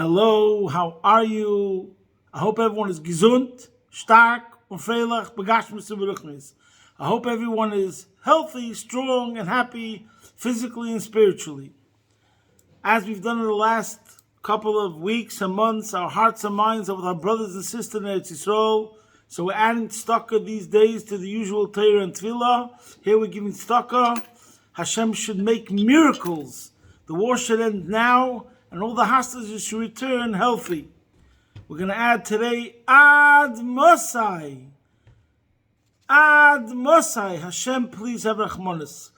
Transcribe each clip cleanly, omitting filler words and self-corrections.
Hello, how are you? I hope everyone is gesund, stark, und freilich, begashmis und beruchnis. I hope everyone is healthy, strong, and happy physically and spiritually. As we've done in the last couple of weeks and months, our hearts and minds are with our brothers and sisters in Eretz Yisrael. So we're adding tzedakah these days to the usual Torah and Tefillah. Here we're giving tzedakah. Hashem should make miracles. The war should end now, and all the hostages should return healthy. We're going to add today, Ad Mosai. Ad Mosai. Hashem, please have Rachmanis.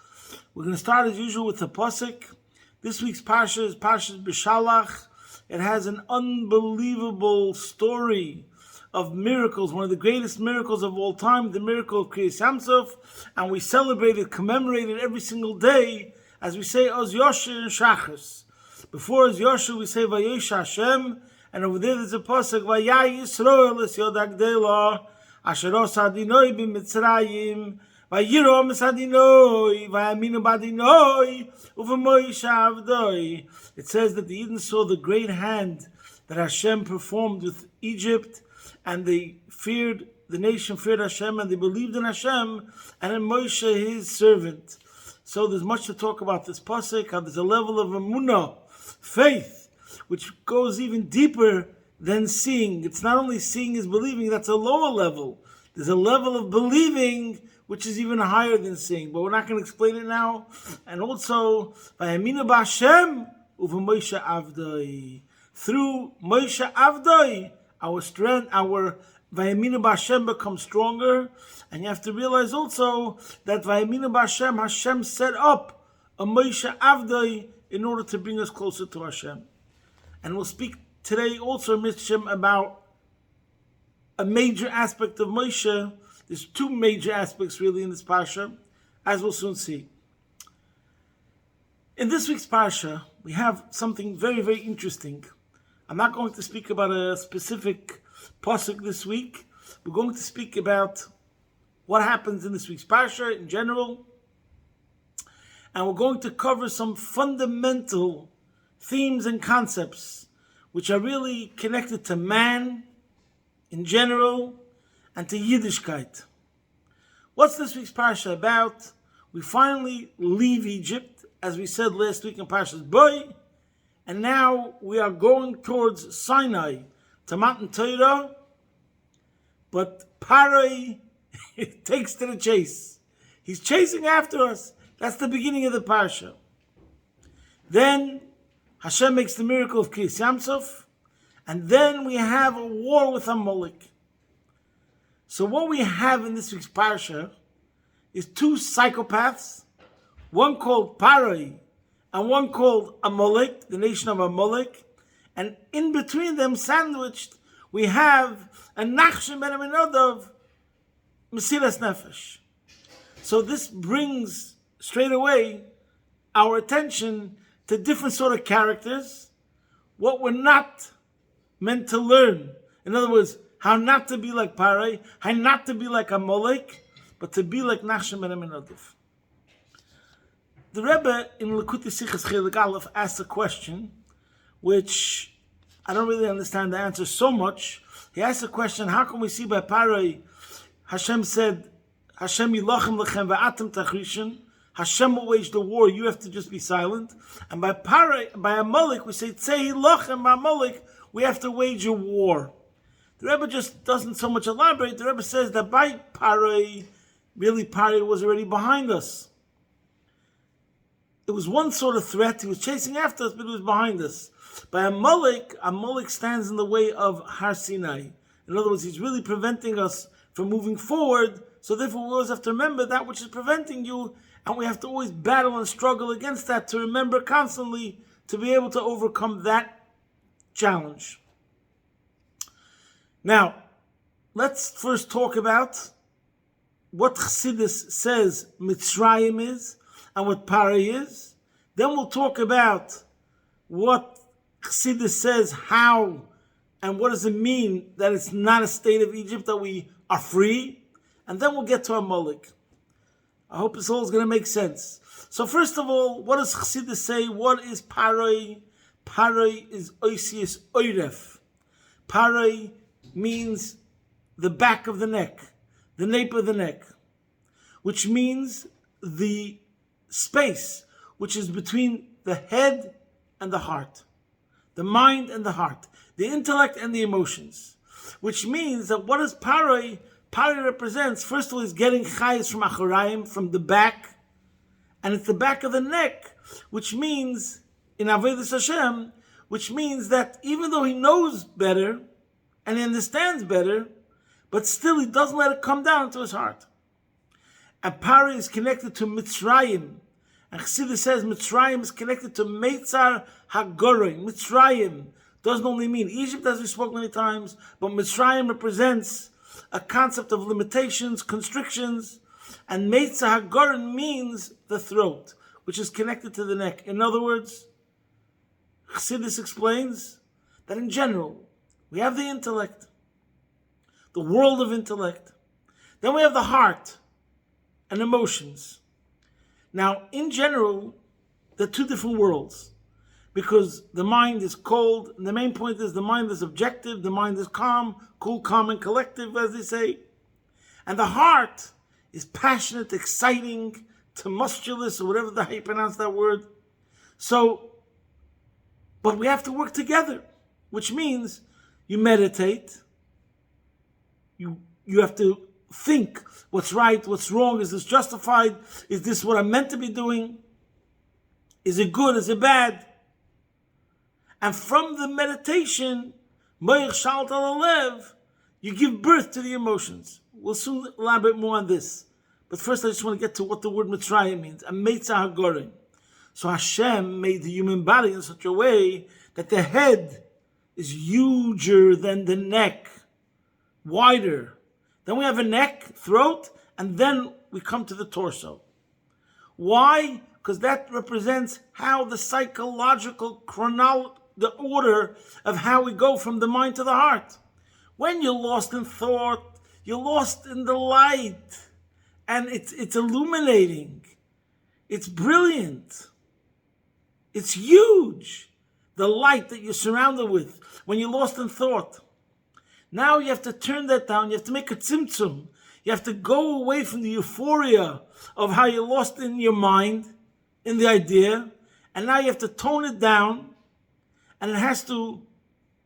We're going to start as usual with the Pasuk. This week's Parsha is Parsha Beshalach. It has an unbelievable story of miracles, one of the greatest miracles of all time, the miracle of Kriyas Yamsuf, and we celebrate it, commemorate it every single day, as we say Oz Yosher and Shachas. Before Oz Yosher, we say Vayesh Hashem, and over there there's a pasuk Vayay Yisrael es Yod Hagdela, Asher Os Adinoi b'Mitzrayim, Vayiro Mes Adinoi, Vayaminu Badinoi, Uvemoish Avdoi. It says that the Eden saw the great hand that Hashem performed with Egypt, and the nation feared Hashem, and they believed in Hashem, and in Moshe, his servant. So there's much to talk about this pasuk, how there's a level of emunah, faith, which goes even deeper than seeing. It's not only seeing is believing, that's a lower level. There's a level of believing which is even higher than seeing, but we're not going to explain it now. And also, Vayaminu b'Hashem uva Moshe Avdoi. Through Moshe Avdoi, our strength, our Vayaminu b'Hashem becomes stronger. And you have to realize also that Vayaminu b'Hashem, Hashem set up a Moshe Avdoi in order to bring us closer to Hashem. And we'll speak today also, Mishim, about a major aspect of Moshe. There's two major aspects really in this Parsha, as we'll soon see. In this week's Parsha, we have something very, very interesting. I'm not going to speak about a specific pasuk this week. We're going to speak about what happens in this week's Parsha in general. And we're going to cover some fundamental themes and concepts which are really connected to man in general and to Yiddishkeit. What's this week's Parsha about? We finally leave Egypt, as we said last week in Parshas Boy, and now we are going towards Sinai, to Matan Torah, but Parai takes to the chase. He's chasing after us. That's the beginning of the Parsha. Then Hashem makes the miracle of Kriyas Yamsuf, and then we have a war with Amalek. So what we have in this week's Parsha is two psychopaths, one called Parai and one called Amalek, the nation of Amalek, and in between them, sandwiched, we have a Nachshon ben Aminadav, Mesiras Nefesh. So this brings straight away our attention to different sort of characters, what we're not meant to learn. In other words, how not to be like Parai, how not to be like Amalek, but to be like Nachshon ben Aminadav. The Rebbe in Likutei Sichos Chelik Aleph asked a question, which I don't really understand the answer so much. He asked a question, how can we see by Parai, Hashem said, Hashem yilachem lechem ve'atem tachrishin, Hashem will wage the war, you have to just be silent. And by Parai, by Amalek, we say, Tzei hilachem ba'Amalek, we have to wage a war. The Rebbe just doesn't so much elaborate. The Rebbe says that by Parai, really Parai was already behind us. It was one sort of threat. He was chasing after us, but he was behind us. By Amalek, Amalek stands in the way of Har Sinai. In other words, he's really preventing us from moving forward. So therefore, we always have to remember that which is preventing you, and we have to always battle and struggle against that to remember constantly to be able to overcome that challenge. Now, let's first talk about what Chassidus says Mitzrayim is and what Parai is. Then we'll talk about what Chassidus says how and what does it mean that it's not a state of Egypt, that we are free. And then we'll get to Amalek. I hope this all is going to make sense. So first of all, what does Chassidus say? What is Parai? Paroi is oisius oiref. Paroi means the back of the neck, the nape of the neck, which means the space which is between the head and the heart, the mind and the heart, the intellect and the emotions, which means that what is Paroi? Paroi represents, first of all, is getting chayes from achorayim, from the back, and it's the back of the neck, which means, in Avodas Hashem, which means that even though he knows better, and he understands better, but still he doesn't let it come down to his heart. And Paroi is connected to Mitzrayim. And Chassidus says Mitzrayim is connected to Meitzar HaGoroin. Mitzrayim doesn't only mean Egypt, as we spoke many times, but Mitzrayim represents a concept of limitations, constrictions, and Meitzar HaGoroin means the throat, which is connected to the neck. In other words, Chassidus explains that in general, we have the intellect, the world of intellect. Then we have the heart and emotions. Now, in general, there are two different worlds, because the mind is cold, and the main point is the mind is objective, the mind is calm, cool, calm, and collective, as they say. And the heart is passionate, exciting, tumultuous, or whatever how you pronounce that word. So, but we have to work together, which means you meditate, you have to think what's right, what's wrong, is this justified, is this what I'm meant to be doing, is it good, is it bad? And from the meditation, you give birth to the emotions. We'll soon elaborate more on this. But first I just want to get to what the word Mitzrayim means, a Meitzah HaGorim. So Hashem made the human body in such a way that the head is huger than the neck, wider. Then we have a neck, throat, and then we come to the torso. Why? Because that represents how the psychological the order of how we go from the mind to the heart. When you're lost in thought, you're lost in the light, and it's illuminating. It's brilliant. It's huge. The light that you're surrounded with when you're lost in thought. Now you have to turn that down. You have to make a tzimtzum. You have to go away from the euphoria of how you're lost in your mind, in the idea, and now you have to tone it down, and it has to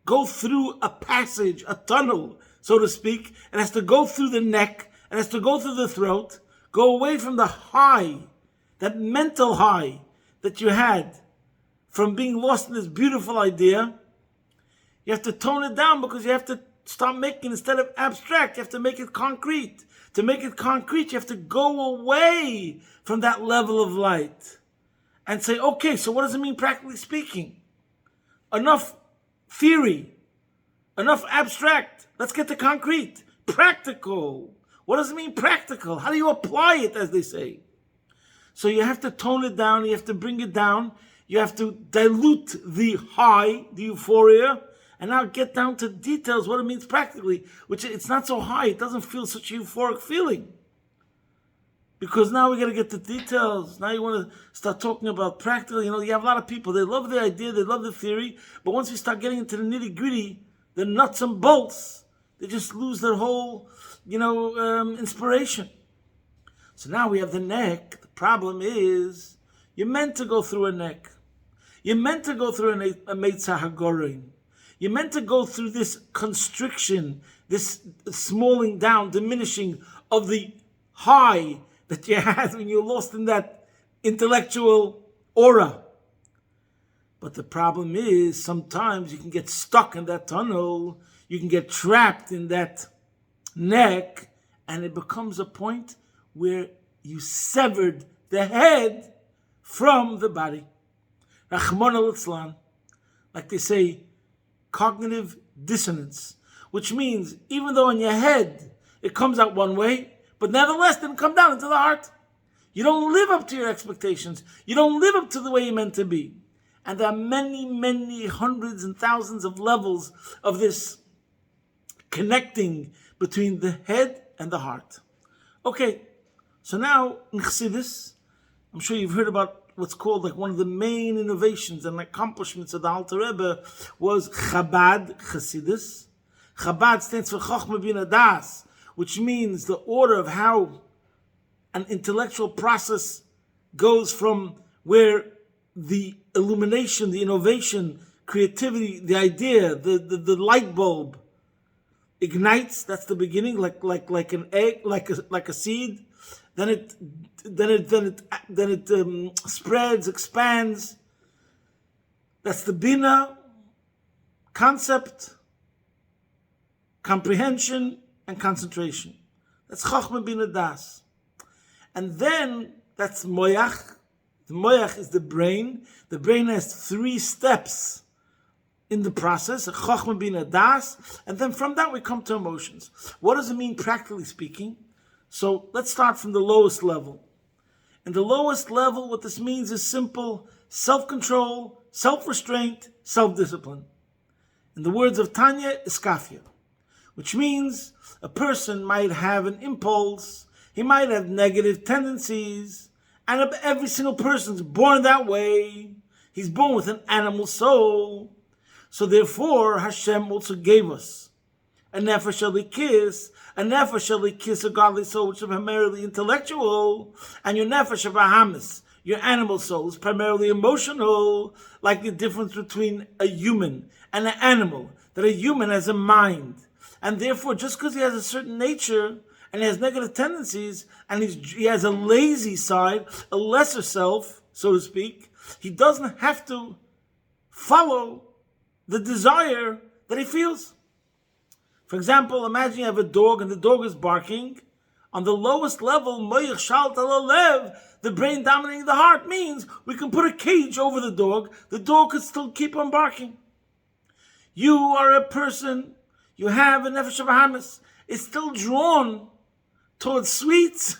go through a passage, a tunnel, so to speak. It has to go through the neck. It has to go through the throat. Go away from the high, that mental high that you had from being lost in this beautiful idea. You have to tone it down, because you have to start making, instead of abstract, you have to make it concrete. To make it concrete, you have to go away from that level of light and say, okay, so what does it mean practically speaking? Enough theory, enough abstract. Let's get to concrete, practical. What does it mean practical? How do you apply it, as they say? So you have to tone it down, you have to bring it down, you have to dilute the high, the euphoria, and now get down to details, what it means practically, which it's not so high, it doesn't feel such a euphoric feeling. Because now we got to get the details. Now you want to start talking about practical. You have a lot of people, they love the idea, they love the theory, but once we start getting into the nitty-gritty, the nuts and bolts, they just lose their whole, inspiration. So now we have the neck. The problem is, you're meant to go through a neck. You're meant to go through a Meitzah HaGorim. You're meant to go through this constriction, this smalling down, diminishing of the high that you had when you're lost in that intellectual aura. But the problem is, sometimes you can get stuck in that tunnel, you can get trapped in that neck, and it becomes a point where you severed the head from the body. Rachmana litzlan, like they say, cognitive dissonance, which means even though in your head it comes out one way, but nevertheless didn't come down into the heart. You don't live up to your expectations. You don't live up to the way you're meant to be. And there are many, many hundreds and thousands of levels of this connecting between the head and the heart. Okay, so now in Chassidus, I'm sure you've heard about what's called like one of the main innovations and accomplishments of the Alter Rebbe was Chabad Chassidus. Chabad stands for Chochmah Bina Das, which means the order of how an intellectual process goes from where the illumination, the innovation, creativity, the idea, the light bulb ignites. That's the beginning, like an egg, like a seed. Then it spreads, expands. That's the bina, concept, comprehension, and concentration. That's Chochmah Bina Das. And then that's moyach. The moyach is the brain. The brain has 3 steps in the process, Chochmah Bina Das, and then from that we come to emotions. What does it mean practically speaking? So let's start from the lowest level. In the lowest level, what this means is simple self-control, self-restraint, self-discipline. In the words of Tanya, iskafia, which means a person might have an impulse, he might have negative tendencies, and every single person's born that way. He's born with an animal soul. So therefore, Hashem also gave us a nefesh elikis, a godly soul, which is primarily intellectual, and your nefesh bahamis, your animal soul, is primarily emotional, like the difference between a human and an animal, that a human has a mind. And therefore, just because he has a certain nature, and he has negative tendencies, and he has a lazy side, a lesser self, so to speak, he doesn't have to follow the desire that he feels. For example, imagine you have a dog and the dog is barking. On the lowest level, moyach shalt ala lev, the brain dominating the heart, means we can put a cage over the dog could still keep on barking. You are a person, you have a nefesh bahamis, it's still drawn towards sweets,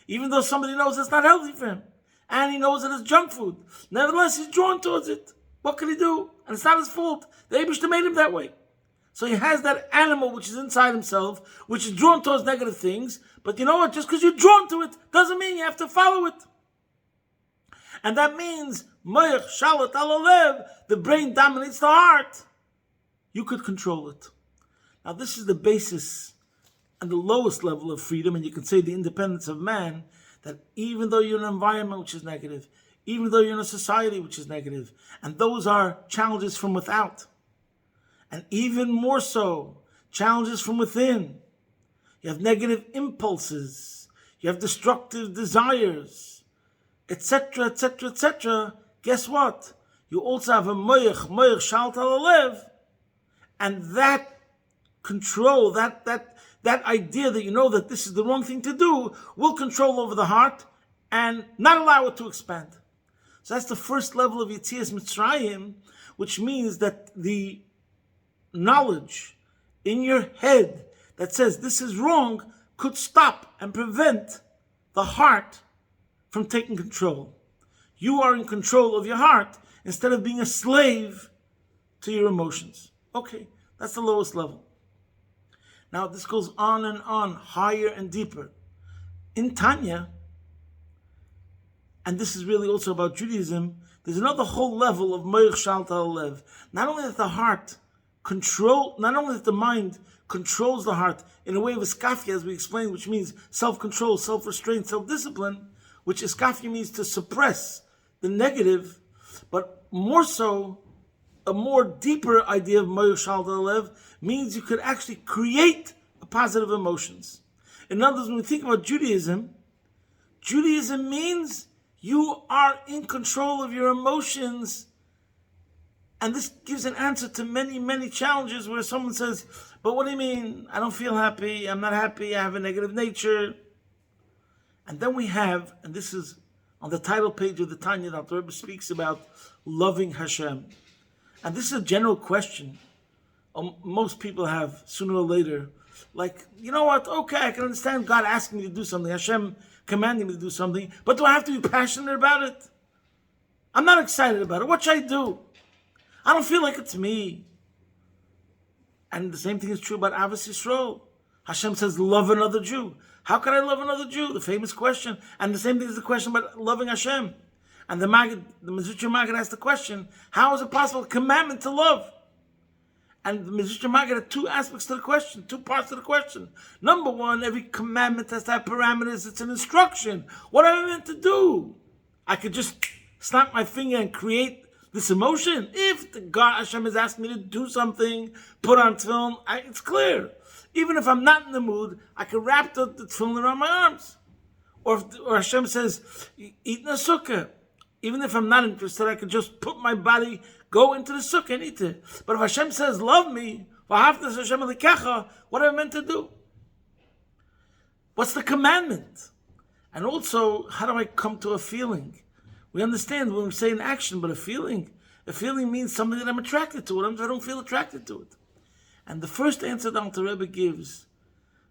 even though somebody knows it's not healthy for him, and he knows that it's junk food. Nevertheless, he's drawn towards it. What can he do? And it's not his fault. The Eibishter made him that way. So he has that animal which is inside himself, which is drawn towards negative things. But you know what? Just because you're drawn to it doesn't mean you have to follow it. And that means, moyach shalat alalev, the brain dominates the heart. You could control it. Now this is the basis and the lowest level of freedom, and you can say the independence of man, that even though you're in an environment which is negative, even though you're in a society which is negative, and those are challenges from without, and even more so, challenges from within. You have negative impulses, you have destructive desires, etc., etc., etc. Guess what? You also have a moyach shalt alalev, and that control, that idea that you know that this is the wrong thing to do, will control over the heart and not allow it to expand. So that's the first level of Yetzias Mitzrayim, which means that the knowledge in your head that says this is wrong could stop and prevent the heart from taking control. You are in control of your heart instead of being a slave to your emotions. Okay, that's the lowest level. Now this goes on and on, higher and deeper. In Tanya, and this is really also about Judaism, there's another whole level of moyach shalt alalev. Not only that the heart not only that the mind controls the heart in a way of iskafia, as we explained, which means self-control, self-restraint, self-discipline, which iskafia means to suppress the negative, but more so, a more deeper idea of moyach shalt alalev means you could actually create positive emotions. In other words, when we think about Judaism means you are in control of your emotions. And this gives an answer to many, many challenges where someone says, but what do you mean? I don't feel happy, I'm not happy, I have a negative nature. And then we have, and this is on the title page of the Tanya, that the Rebbe speaks about loving Hashem. And this is a general question most people have sooner or later. Like, you know what? Okay, I can understand God asking me to do something, Hashem commanding me to do something, but do I have to be passionate about it? I'm not excited about it. What should I do? I don't feel like it's me. And the same thing is true about Avos Yisrael. Hashem says, love another Jew. How can I love another Jew? The famous question. And the same thing is the question about loving Hashem. And the Mezritcher Maggid asked the question, how is it possible, commandment to love? And the Mezritcher Maggid had two aspects to the question, two parts to the question. Number one, every commandment has to have parameters. It's an instruction. What am I meant to do? I could just snap my finger and create this emotion. If the God Hashem is asking me to do something, put on tefillin, it's clear. Even if I'm not in the mood, I can wrap the tefillin around my arms. Or Hashem says, eat in a sukkah. Even if I'm not interested, I can just put my body, go into the sukkah and eat it. But if Hashem says, love me, what am I meant to do? What's the commandment? And also, how do I come to a feeling? We understand when we say an action, but a feeling means something that I'm attracted to. What if I don't feel attracted to it? And the first answer that the Rebbe gives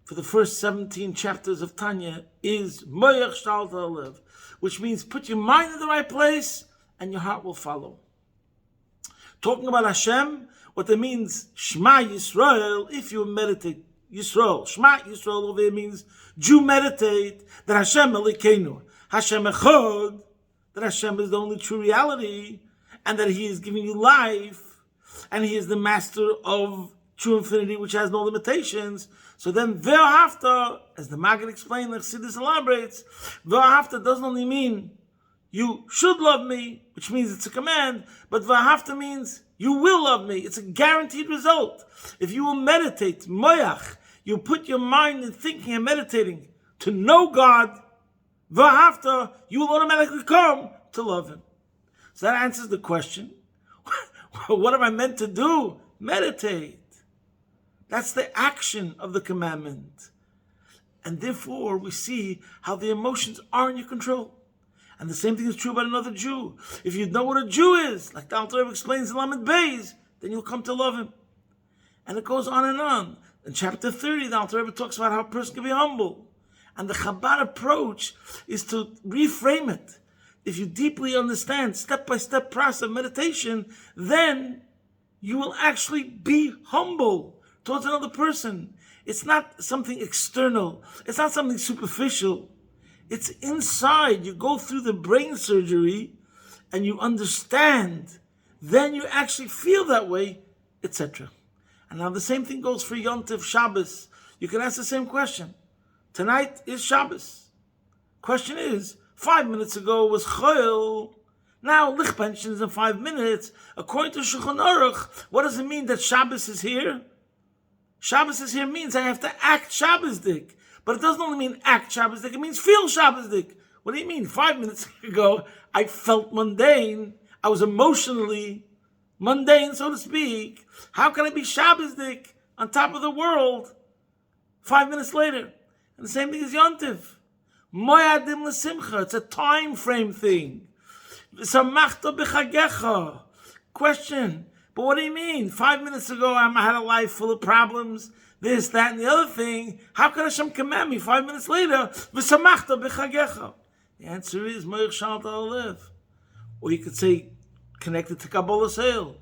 for the first 17 chapters of Tanya is Moyach Shalta Alev, which means put your mind in the right place and your heart will follow. Talking about Hashem, what that means, Shema Yisrael, if you meditate, Yisrael, Shema Yisrael over there means Jew meditate that Hashem Elokeinu, Hashem Echad, that Hashem is the only true reality, and that He is giving you life, and He is the master of true infinity, which has no limitations. So then, Ve'ahavta, as the Maggid explained, like Chassidus elaborates, Ve'ahavta doesn't only mean you should love me, which means it's a command, but Ve'ahavta means you will love me. It's a guaranteed result. If you will meditate, Moyach, you put your mind in thinking and meditating to know God, Ve'ahavta, you will automatically come to love Him. So that answers the question. What am I meant to do? Meditate. That's the action of the commandment. And therefore, we see how the emotions are in your control. And the same thing is true about another Jew. If you know what a Jew is, like the Alter Rebbe explains in Lamed Beis, then you'll come to love him. And it goes on and on. In chapter 30, the Alter Rebbe talks about how a person can be humble. And the Chabad approach is to reframe it. If you deeply understand step-by-step process of meditation, then you will actually be humble towards another person. It's not something external. It's not something superficial. It's inside. You go through the brain surgery and you understand. Then you actually feel that way, etc. And now the same thing goes for Yom Tov Shabbos. You can ask the same question. Tonight is Shabbos. Question is, 5 minutes ago was Chol. Now Lich Pension is in 5 minutes. According to Shulchan Aruch, what does it mean that Shabbos is here? Shabbos is here means I have to act Shabbosdik. But it doesn't only mean act Shabbosdik, it means feel Shabbosdik. What do you mean? 5 minutes ago, I felt mundane. I was emotionally mundane, so to speak. How can I be Shabbosdik on top of the world 5 minutes later? And the same thing is Yontif. Moyadim l'simcha. It's a time frame thing. Samachta b'chagecha. Question. But what do you mean? 5 minutes ago, I had a life full of problems, this, that, and the other thing. How can Hashem command me 5 minutes later? V'samachta b'chagecha. The answer is Moich Shalta Alev. Or you could say, connected to Kabbalah Seil.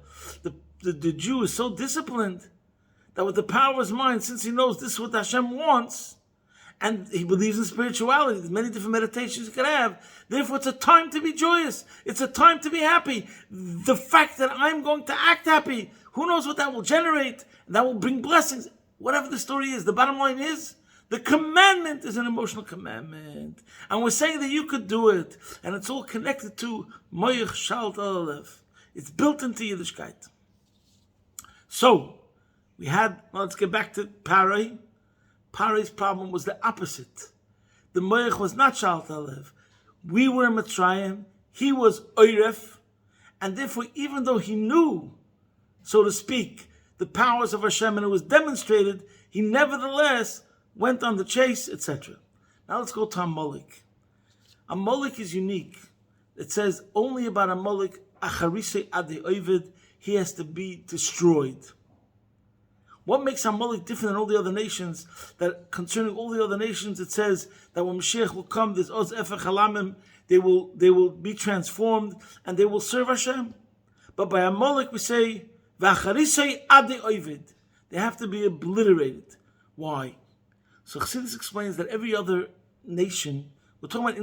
The Jew is so disciplined that with the power of his mind, since he knows this is what Hashem wants, and he believes in spirituality, there's many different meditations you can have. Therefore, it's a time to be joyous. It's a time to be happy. The fact that I'm going to act happy, who knows what that will generate? That will bring blessings. Whatever the story is, the bottom line is, the commandment is an emotional commandment. And we're saying that you could do it. And it's all connected to Moich Shalta Alev. It's built into Yiddishkeit. So, let's get back to Parai. Parai's problem was the opposite. The Moich was not Shalta Alev. We were in Mitzrayim, he was Oiref, and therefore, even though he knew, so to speak, the powers of Hashem and it was demonstrated, he nevertheless went on the chase, etc. Now let's go to Amalek. Amalek is unique. It says only about Amalek, Acharise Ade Ovid, he has to be destroyed. What makes Amalek different than all the other nations? That concerning all the other nations, it says that when Mashiach will come, there's Oz Efer Chalamim, they will be transformed and they will serve Hashem. But by Amalek we say, V'acharisei ade ovid. They have to be obliterated. Why? So Chassidus explains that every other nation, we're talking about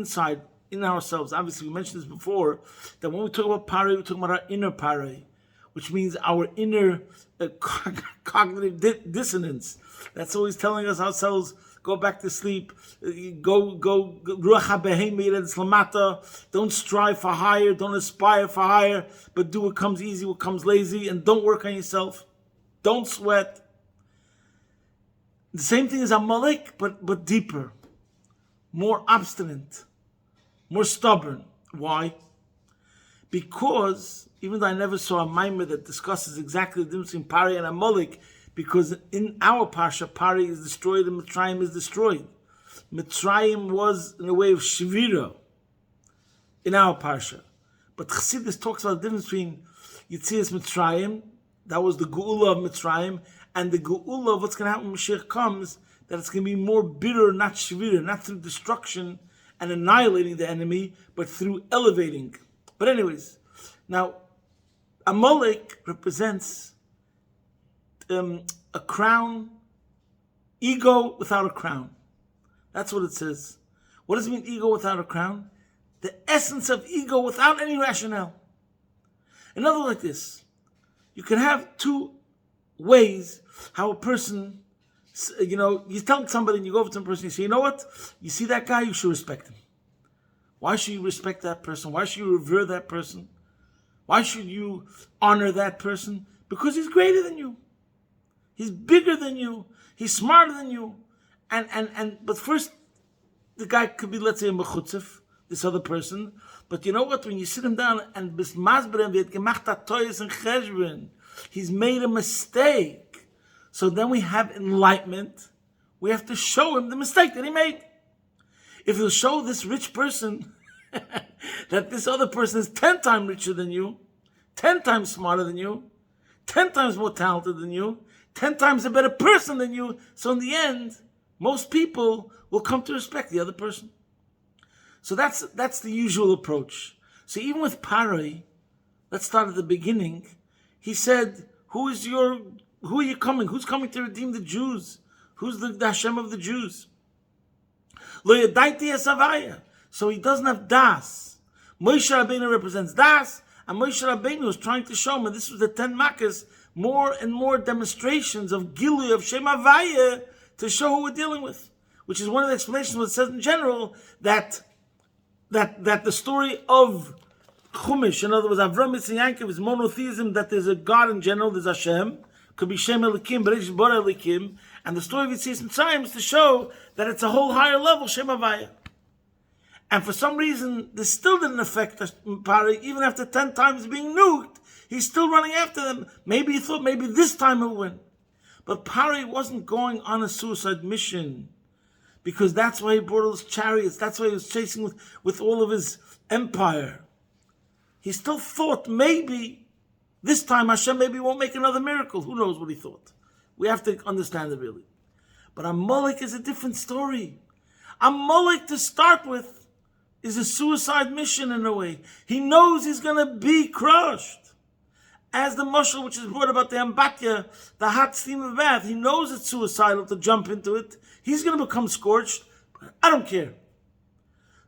in ourselves. Obviously, we mentioned this before, that when we talk about pari, we're talking about our inner pari, which means our inner cognitive dissonance. That's always telling us ourselves, go back to sleep, go, don't strive for higher, don't aspire for higher, but do what comes easy, what comes lazy, and don't work on yourself. Don't sweat. The same thing as Amalek, but deeper, more obstinate, more stubborn. Why? Because, even though I never saw a Maimah that discusses exactly the difference between Pari and Amalek, because in our Parsha, Pari is destroyed and Mitzrayim is destroyed. Mitzrayim was in a way of Shvira in our Parsha. But Chassidus talks about the difference between Yitzias Mitzrayim, that was the Geula of Mitzrayim, and the Geula of what's going to happen when Mashiach comes, that it's going to be more bitter, not Shvira, not through destruction and annihilating the enemy, but through elevating. But anyways, now, Amalek represents a crown, ego without a crown. That's what it says. What does it mean, ego without a crown? The essence of ego without any rationale. In other words, like this, you can have two ways how a person, you tell somebody and you go over to a person and you say, you know what? You see that guy, you should respect him. Why should you respect that person? Why should you revere that person? Why should you honor that person? Because he's greater than you. He's bigger than you. He's smarter than you. But first, the guy could be, let's say, a mechutzef, this other person. But you know what? When you sit him down and bis masberen wird gemacht hat toyes and cheshbon, he's made a mistake. So then we have enlightenment. We have to show him the mistake that he made. If you'll show this rich person that this other person is 10 times richer than you, 10 times smarter than you, 10 times more talented than you, 10 times a better person than you, so in the end, most people will come to respect the other person. So that's the usual approach. So even with Pari, let's start at the beginning. He said, who are you coming? Who's coming to redeem the Jews? Who's the Hashem of the Jews? Lo yadaiti esavaya. So he doesn't have das. Moshe Rabbeinu represents das, and Moshe Rabbeinu is trying to show him, and this was the 10 Makkahs, more and more demonstrations of Gilui, of Shem Havaya, to show who we're dealing with. Which is one of the explanations what it says in general, that the story of Chumash, in other words, Avram Yitzchak Yaakov, is monotheism, that there's a God in general, there's Hashem, could be Shem Elikim, Bereishis Bara Elikim, and the story of Yitzias Mitzrayim is to show that it's a whole higher level, Shem Havaya. And for some reason, this still didn't affect Pari, even after 10 times being nuked. He's still running after them. Maybe he thought maybe this time he'll win. But Pari wasn't going on a suicide mission, because that's why he brought all his chariots. That's why he was chasing with all of his empire. He still thought maybe this time Hashem maybe won't make another miracle. Who knows what he thought? We have to understand it really. But Amalek is a different story. Amalek, to start with, is a suicide mission in a way. He knows he's going to be crushed. As the mashal which is brought about the ambatya, the hot steam of bath, he knows it's suicidal to jump into it. He's going to become scorched, but I don't care.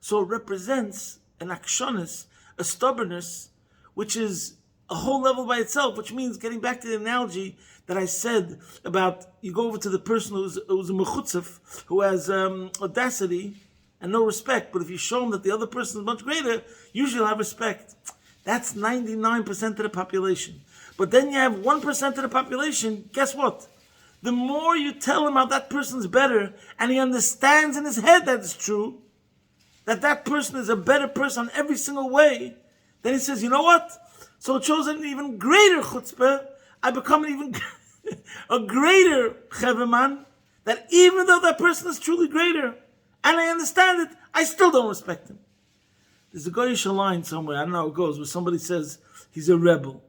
So it represents an akshonis, a stubbornness, which is a whole level by itself, which means, getting back to the analogy that I said about, you go over to the person who's a mechutzef, who has audacity and no respect, but if you show him that the other person is much greater, usually he'll have respect. That's 99% of the population. But then you have 1% of the population, guess what? The more you tell him how that person's better, and he understands in his head that it's true, that person is a better person in every single way, then he says, you know what? So it shows an even greater chutzpah. I become an even a greater cheveman, that even though that person is truly greater, and I understand it, I still don't respect him. There's a goyish line somewhere, I don't know how it goes, where somebody says he's a rebel,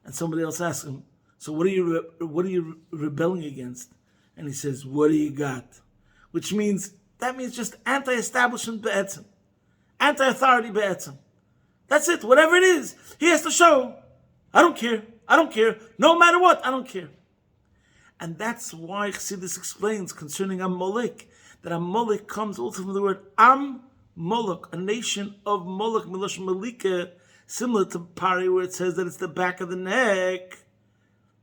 and somebody else asks him, so what are you rebelling against? And he says, what do you got? Which means, that means just anti-establishment be'etzim, anti-authority be'etzim. That's it, whatever it is. He has to show, I don't care, no matter what, I don't care. And that's why Chassidus explains concerning Amalek, that Amalek comes also from the word Am Moloch, a nation of Moloch, Milosh Malika, similar to Pari, where it says that it's the back of the neck.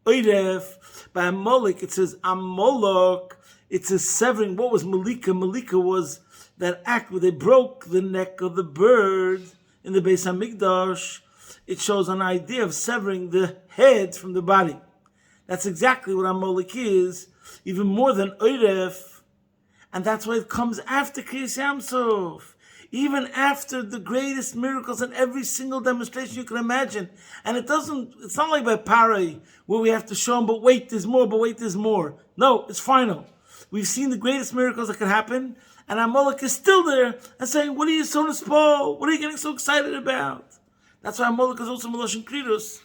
Oiref, by Moloch, it says Amolok. It's a severing. What was Malika? Malika was that act where they broke the neck of the bird in the Beis Hamikdash. It shows an idea of severing the head from the body. That's exactly what Amolek is, even more than Oiref. And that's why it comes after Kriyas Yamsov. Even after the greatest miracles and every single demonstration you can imagine. And it's not like by Parai, where we have to show them, but wait, there's more. No, it's final. We've seen the greatest miracles that could happen, and Amalek is still there and saying, what are you so nispo? What are you getting so excited about? That's why Amalek is also Melosh and Kridus.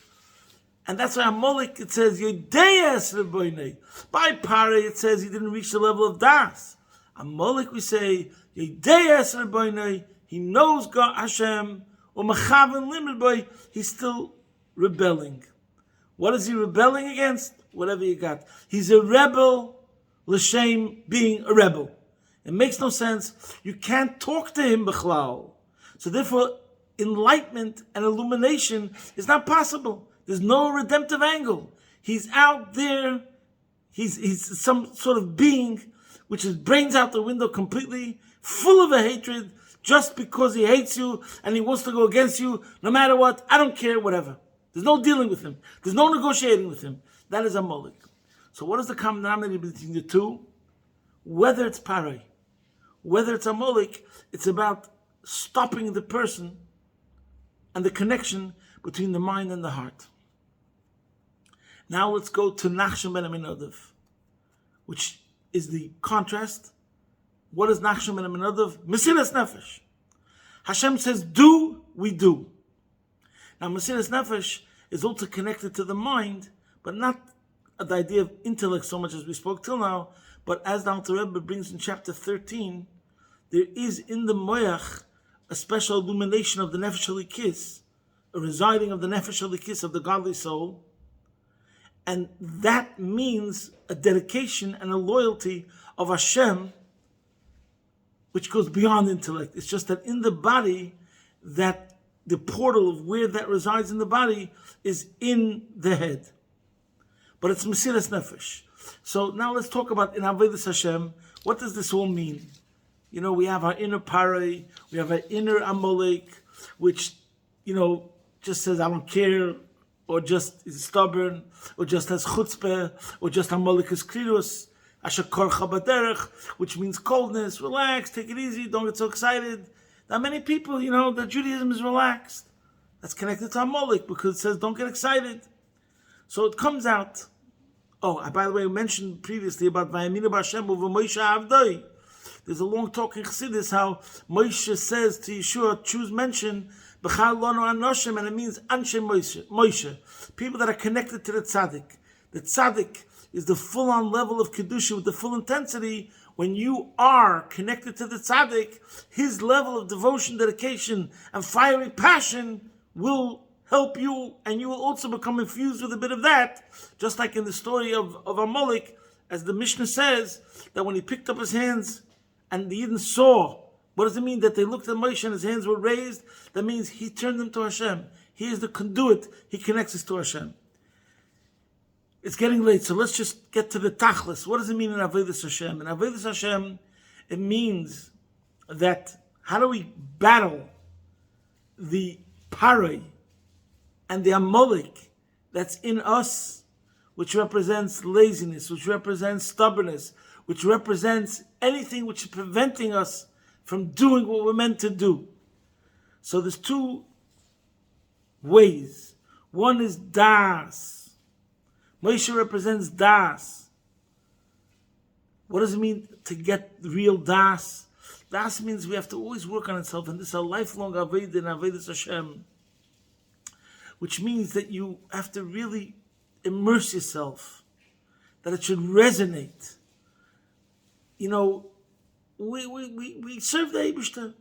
And that's why Amalek, it says, Yedeyas Reboinei. By Parai, it says he didn't reach the level of Das. Amalek, we say, Yedeyas Reboinei. He knows God, Hashem, or Mechaven Limit Boy. He's still rebelling. What is he rebelling against? Whatever you got. He's a rebel, l'shem being a rebel. It makes no sense. You can't talk to him, b'chlal. So therefore, enlightenment and illumination is not possible. There's no redemptive angle. He's out there. He's some sort of being which is brains out the window completely, full of a hatred, just because he hates you and he wants to go against you, no matter what. I don't care, whatever. There's no dealing with him. There's no negotiating with him. That is Amalek. So what is the common denominator between the two? Whether it's Parai, whether it's Amalek, it's about stopping the person and the connection between the mind and the heart. Now let's go to Nachshon ben Aminadav, which is the contrast. What is Nachshon ben Aminadav? Mesiras Nefesh. Hashem says, do, we do. Now, Mesiras Nefesh is also connected to the mind, but not the idea of intellect so much as we spoke till now, but as the Alter Rebbe brings in chapter 13, there is in the Moyach a special illumination of the Nefesh Halikis, a residing of the Nefesh Halikis of the godly soul, and that means a dedication and a loyalty of Hashem, which goes beyond intellect. It's just that in the body, that the portal of where that resides in the body is in the head. But it's Mesiras Nefesh. So now let's talk about in Avodas Hashem, what does this all mean? You know, we have our inner Parai, we have our inner Amalek, which, just says, I don't care, or just is stubborn, or just has chutzpah, or just Amalek is krirus, asher korcha baderech, which means coldness, relax, take it easy, don't get so excited. There are many people, that Judaism is relaxed. That's connected to Amalek because it says don't get excited. So it comes out. Oh, by the way, I mentioned previously about Vayaminu B'Hashem over Moshe Avdoi. There's a long talk in Chassidus how Moshe says to Yeshua, choose mention, B'chal Lono Anoshim, and it means Anshe Moshe. People that are connected to the tzaddik. The tzaddik is the full-on level of Kedusha with the full intensity. When you are connected to the tzaddik, his level of devotion, dedication, and fiery passion will help you, and you will also become infused with a bit of that, just like in the story of Amalek, as the Mishnah says, that when he picked up his hands, and the Yidden saw, what does it mean? That they looked at Moshe and his hands were raised? That means he turned them to Hashem. He is the conduit, he connects us to Hashem. It's getting late, so let's just get to the tachlis. What does it mean in Avodas Hashem? In Avodas Hashem, it means that how do we battle the Parai and the Amalek that's in us, which represents laziness, which represents stubbornness, which represents anything which is preventing us from doing what we're meant to do. So there's two ways. One is Das. Moshe represents Das. What does it mean to get real Das? Das means we have to always work on itself, and this is a lifelong Avodah in Avodas Hashem, which means that you have to really immerse yourself, that it should resonate. We serve the Eibishter.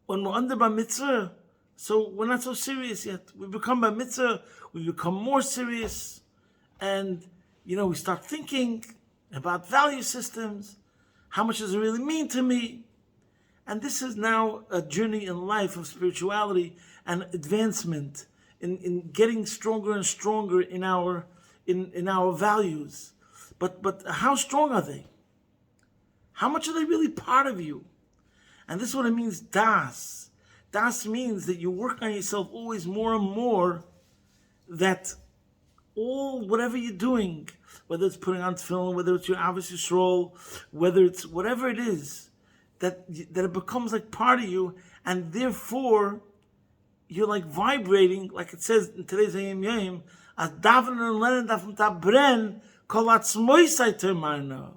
When we're under Bar Mitzvah, so we're not so serious yet. We become Bar Mitzvah, we become more serious, and we start thinking about value systems. How much does it really mean to me? And this is now a journey in life of spirituality and advancement in getting stronger and stronger in our values. But how strong are they? How much are they really part of you? And this is what it means, das. Das means that you work on yourself always more and more, that whatever you're doing, whether it's putting on tefillin, whether it's your Avos Yisrael, whether it's whatever it is, that it becomes like part of you, and therefore you're like vibrating, like it says in today's Ayim Yom, as daven and learn dafim tabren kol atzmoisai termarna.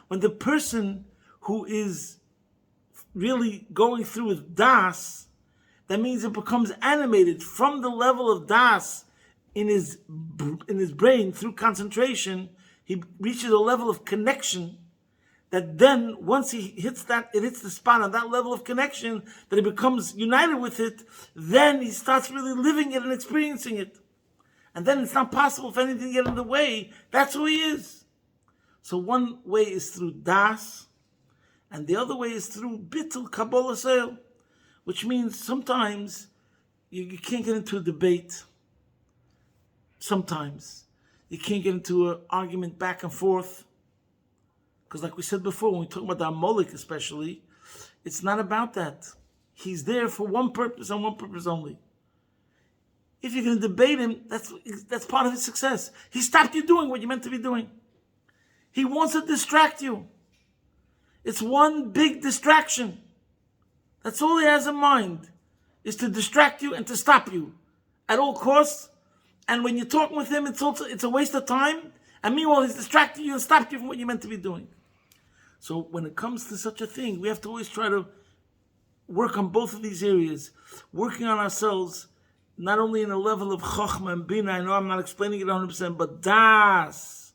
When the person who is really going through with das, that means it becomes animated from the level of das in his brain through concentration. He reaches a level of connection that then once he hits that, it hits the spot on that level of connection, that he becomes united with it, then he starts really living it and experiencing it. And then it's not possible for anything to get in the way. That's who he is. So one way is through das, and the other way is through bittul kabbalah sale, which means sometimes you can't get into a debate. Sometimes you can't get into an argument back and forth. Because like we said before, when we talk about the Amalek especially, it's not about that. He's there for one purpose and one purpose only. If you're going to debate him, that's part of his success. He stopped you doing what you're meant to be doing. He wants to distract you. It's one big distraction. That's all he has in mind, is to distract you and to stop you at all costs. And when you're talking with him, it's a waste of time. And meanwhile, he's distracting you and stopped you from what you're meant to be doing. So when it comes to such a thing, we have to always try to work on both of these areas, working on ourselves, not only in a level of chokhmah and bina. I know I'm not explaining it 100%, but das.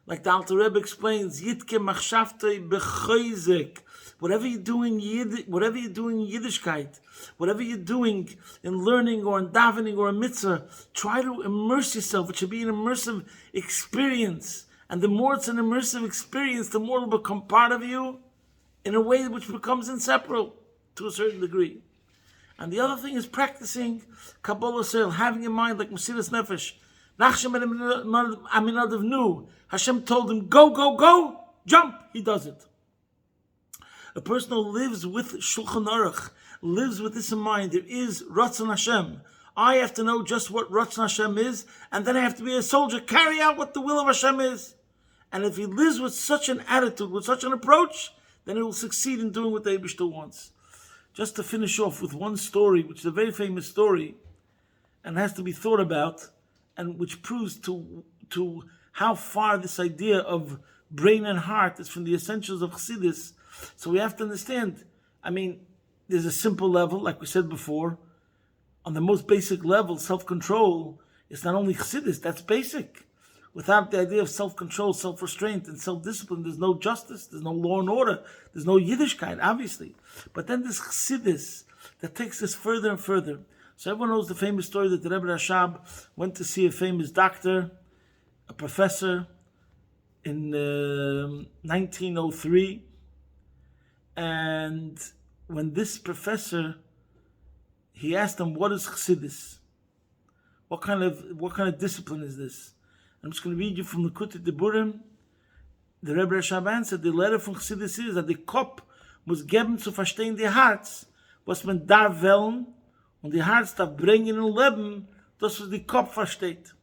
Like the Alter Rebbe explains, Yitke machshavtei b'chayzik. Whatever you're doing in Yiddishkeit, whatever you're doing in learning or in davening or in mitzvah, try to immerse yourself. It should be an immersive experience. And the more it's an immersive experience, the more it will become part of you in a way which becomes inseparable to a certain degree. And the other thing is practicing Kabbalah Sel, having in mind like Mesiras Nefesh. Nachshon ben Aminadav knew. Hashem told him, go, jump. He does it. A person who lives with Shulchan Aruch, lives with this in mind, there is Ratzon Hashem. I have to know just what Ratzon Hashem is, and then I have to be a soldier, carry out what the will of Hashem is. And if he lives with such an attitude, with such an approach, then he will succeed in doing what the Eibishter wants. Just to finish off with one story, which is a very famous story, and has to be thought about, and which proves to how far this idea of brain and heart is from the essentials of Chassidus. So we have to understand, there's a simple level, like we said before. On the most basic level, self-control is not only Chassidus, that's basic. Without the idea of self-control, self-restraint, and self-discipline, there's no justice, there's no law and order, there's no Yiddishkeit, obviously. But then this Chassidus that takes this further and further. So everyone knows the famous story that the Rebbe Rashab went to see a famous doctor, a professor, in 1903. And when this professor, he asked him, what is Chassidus? What kind of discipline is this? I'm just going to read you from the Likutei Diburim. The Rebbe Rashab answered, the letter from Chassidus is that the Kopf muss geben zu verstehen die Herz, was man darf wollen, und die Herz darf bringen in Leben, das was die Kopf versteht.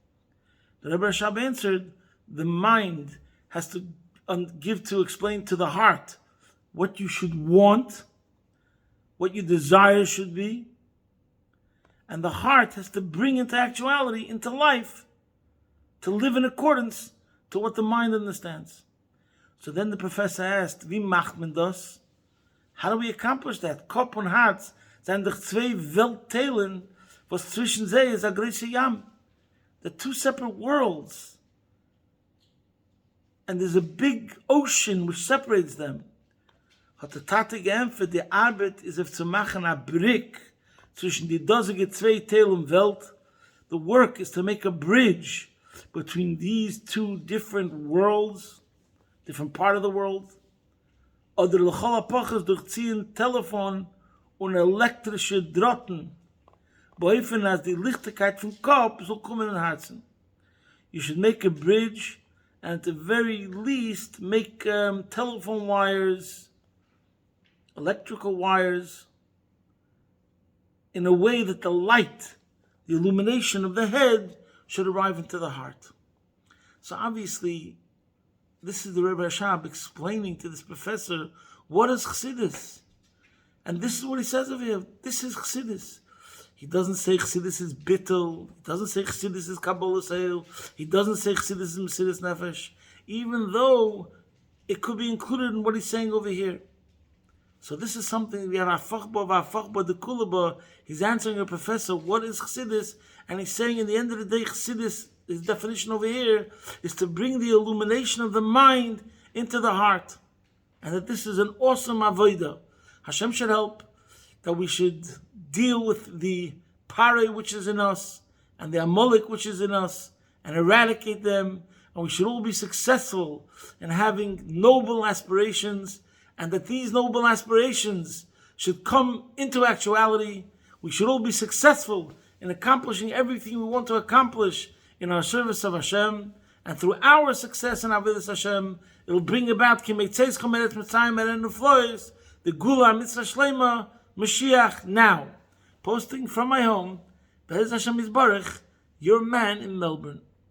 The Rebbe Rashab answered, the mind has to explain to the heart what you should want, what your desire should be, and the heart has to bring into actuality, into life, to live in accordance to what the mind understands. So then the professor asked, wie macht man das? How do we accomplish that? Kopf und Herz sind doch zwei Weltteilen, was zwischen sie ist a großer Yam. They're two separate worlds. And there's a big ocean which separates them. Hat der Tate geämpft, die Arbeit ist zu machen a Brick zwischen die dosige zwei Teilen Welt. The work is to make a bridge between these two different worlds, different part of the world. oder lechol apoches durchziehen Telefon und elektrische Drotten, behelfen, als die Lichtigkeit vom Kopf soll kommen in den Herzen. You should make a bridge, and at the very least make telephone wires, electrical wires, in a way that the light, the illumination of the head, should arrive into the heart. So obviously, this is the Rebbe Hashab explaining to this professor, what is Chassidus? And this is what he says of him. This is Chassidus. He doesn't say Chassidus is bittul. He doesn't say Chassidus is Kabbalah Seil. He doesn't say Chassidus is Mesidus Nefesh. Even though it could be included in what he's saying over here. So this is something, we have Afachba, the Kulaba. He's answering a professor, what is Chassidus? And he's saying, in the end of the day, Chassidus, his definition over here, is to bring the illumination of the mind into the heart. And that this is an awesome avodah. Hashem should help that we should deal with the pare which is in us, and the amalek which is in us, and eradicate them. And we should all be successful in having noble aspirations, and that these noble aspirations should come into actuality. We should all be successful in accomplishing everything we want to accomplish in our service of Hashem, and through our success in Avodas Hashem, it will bring about the Gula Mitzvah Shlema Mashiach now. Posting from my home, Be'ez Hashem Yisbarach, your man in Melbourne.